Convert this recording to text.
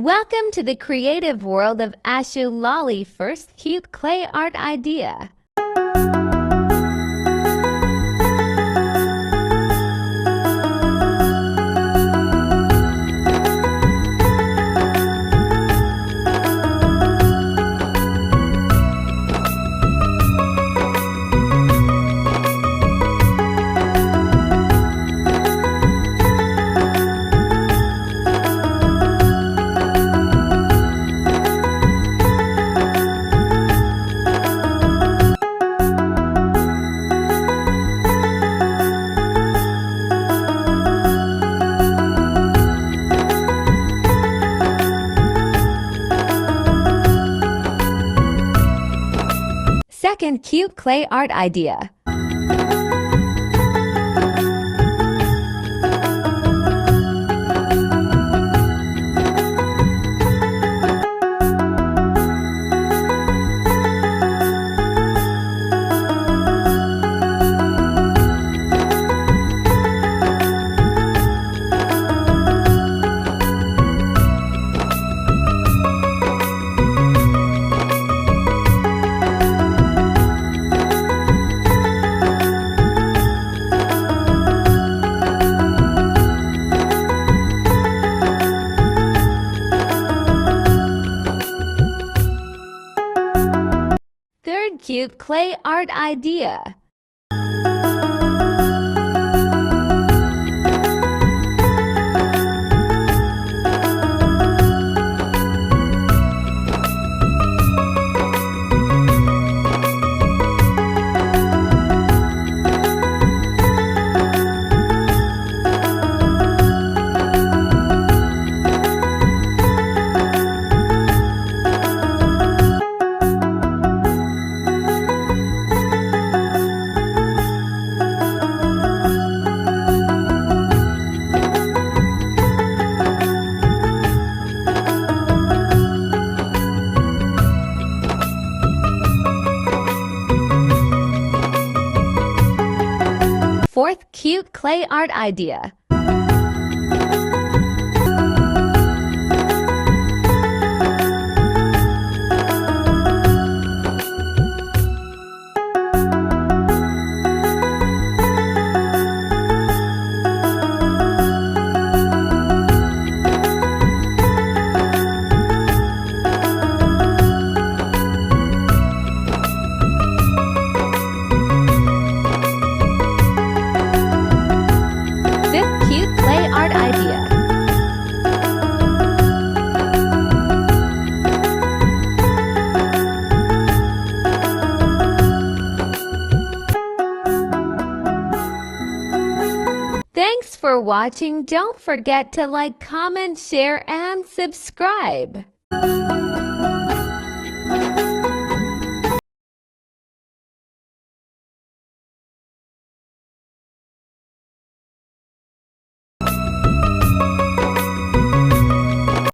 Welcome to the creative world of Ashoo. Lali first cute clay art idea. Second cute clay art idea. Third cute clay art idea. Fourth cute clay art idea. Fifth cute clay art idea. Thanks for watching. Don't forget to like, comment, share, and subscribe.